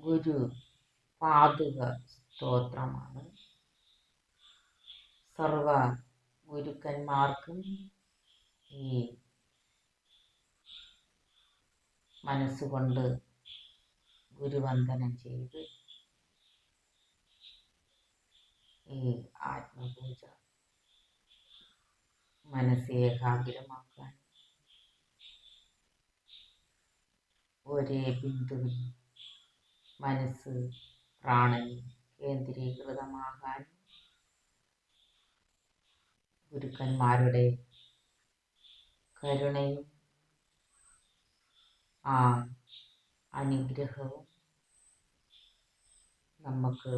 ഗുരു പാതുക സ്തോത്രമാണ്. സർവ ഗുരുക്കന്മാർക്കും ഈ മനസ്സുകൊണ്ട് ഗുരുവന്ദനം ചെയ്ത് ഈ ആത്മപൂജ മനസ്സ് ഏകാഗ്രമാക്കാൻ ഒരേ ബിന്ദുവിൽ മനസ്സ് പ്രാണനിൽ കേന്ദ്രീകൃതമാകാൻ ഗുരുക്കന്മാരുടെ കരുണയും ആ അനുഗ്രഹവും നമുക്ക്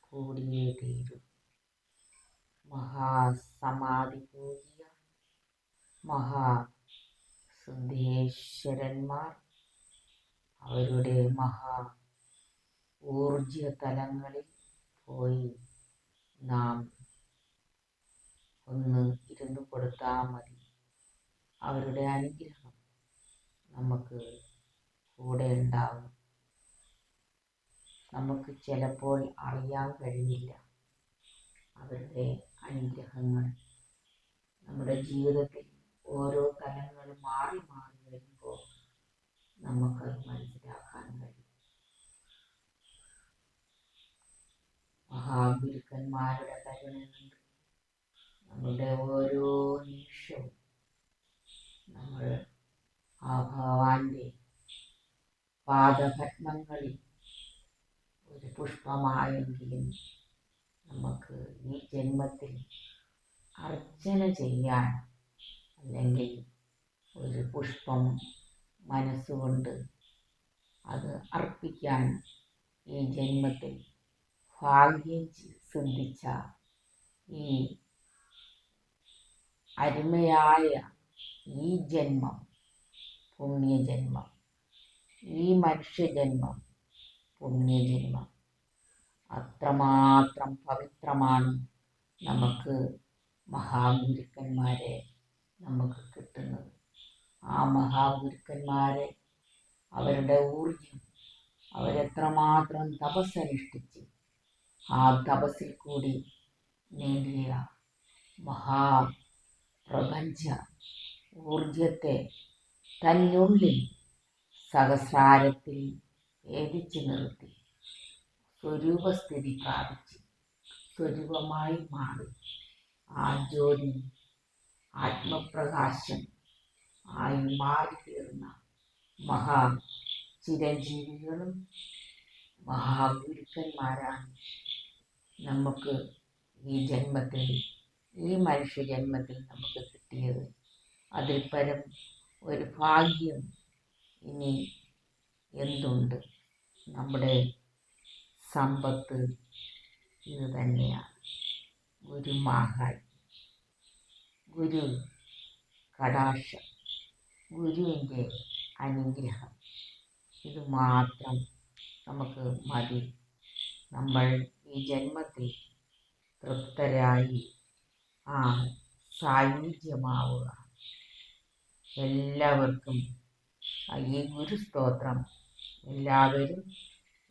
കൂടിയേ തീരും. മഹാസമാധി കൂടിയ മഹാസിദ്ധേശ്വരന്മാർ അവരുടെ ഊർജ തലങ്ങളിൽ പോയി നാം ഒന്ന് ഇരുന്നു കൊടുത്താൽ മതി. അവരുടെ അനുഗ്രഹം നമുക്ക് കൂടെ ഉണ്ടാവും. നമുക്ക് ചിലപ്പോൾ അറിയാൻ കഴിയില്ല അവരുടെ അനുഗ്രഹങ്ങൾ. നമ്മുടെ ജീവിതത്തിൽ ഓരോ തലങ്ങൾ മാറി മാറി വരുമ്പോൾ നമുക്കത് മനസ്സിലാക്കാൻ കഴിയും. മഹാഗുരുക്കന്മാരുടെ കരുണയുണ്ട്. നമ്മുടെ ഓരോ നിമിഷവും നമ്മൾ ആ ഭഗവാന്റെ പാദപത്മങ്ങളിൽ ഒരു പുഷ്പമായെങ്കിലും നമുക്ക് ഈ ജന്മത്തിൽ അർച്ചന ചെയ്യാൻ, അല്ലെങ്കിൽ ഒരു പുഷ്പം മനസ്സുകൊണ്ട് അത് അർപ്പിക്കാൻ ഈ ജന്മത്തിൽ ഭാഗ്യം സിദ്ധിച്ച ഈ അരുമയായ ഈ ജന്മം പുണ്യജന്മം, ഈ മനുഷ്യജന്മം പുണ്യജന്മം അത്രമാത്രം പവിത്രമാണ്. നമുക്ക് മഹാഗുരുക്കന്മാരെ നമുക്ക് കിട്ടുന്നത്. ആ മഹാഗുരുക്കന്മാരെ അവരുടെ ഊർജം, അവരെത്രമാത്രം തപസ്സനുഷ്ഠിച്ച് ആ തപസ്സിൽ കൂടി നേടിയ മഹാപ്രപഞ്ച ഊർജത്തെ തന്നുള്ളിൽ സഹസ്രാരത്തിൽ ഏതിച്ചു നിർത്തി സ്വരൂപസ്ഥിതി പ്രാപിച്ച് സ്വരൂപമായി മാറി ആ ജ്യോതി ആത്മപ്രകാശം ആയി മാറിത്തീർന്ന ചിരഞ്ജീവികളും മഹാഗുരുക്കന്മാരാണ് നമുക്ക് ഈ ജന്മത്തിൽ, ഈ മനുഷ്യജന്മത്തിൽ നമുക്ക് കിട്ടിയത്. അതിൽ പരം ഒരു ഭാഗ്യം ഇനി എന്തുണ്ട്? നമ്മുടെ സമ്പത്ത് ഇത് തന്നെയാണ്. ഗുരുമാഹാത്മ്യം, ഗുരു കടാക്ഷം, ഗുരുവിൻ്റെ അനുഗ്രഹം, ഇത് മാത്രം നമുക്ക് മതി. നമ്മൾ ഈ ജന്മത്തിൽ തൃപ്തരായി ആ സായുജ്യമാവുക. എല്ലാവർക്കും ഈ ഗുരുസ്തോത്രം എല്ലാവരും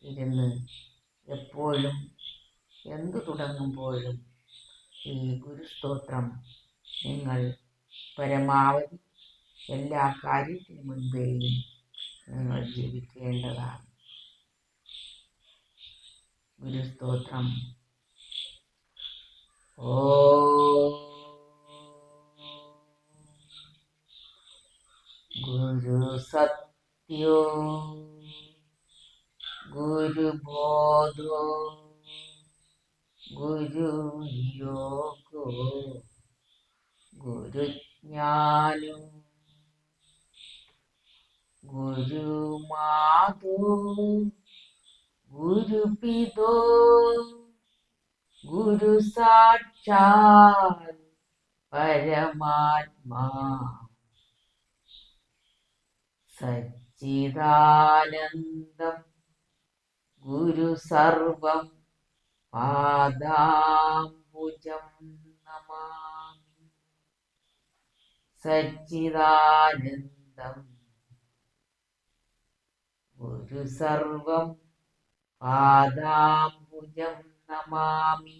ഇരുന്ന് എപ്പോഴും എന്തു തുടങ്ങുമ്പോഴും ഈ ഗുരുസ്തോത്രം നിങ്ങൾ പരമാവധി എല്ലാ കാര്യത്തിനു മുൻപേയും നിങ്ങൾ ജപിക്കേണ്ടതാണ്. ഗുരുസ്തോത്രം. ഗുരു സത്യോ ഗുരുബോധോ ഗുരുയോഗോ ഗുരുജ്ഞാനോ ഗുരുമാതോ ഗുരുപിതോ ഗുരു സാക്ഷാൽ പരമാത്മാ സച്ചിദാനന്ദം ഗുരു സർവം പാദാംബുജം നമാമി. സച്ചിദാനന്ദം ഗുരു സർവം പാദാംബുജം നമാമി.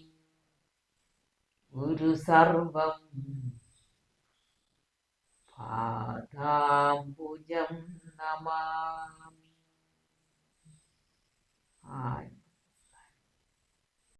ഗുരു സർവം പാദാംബുജം നമാമി.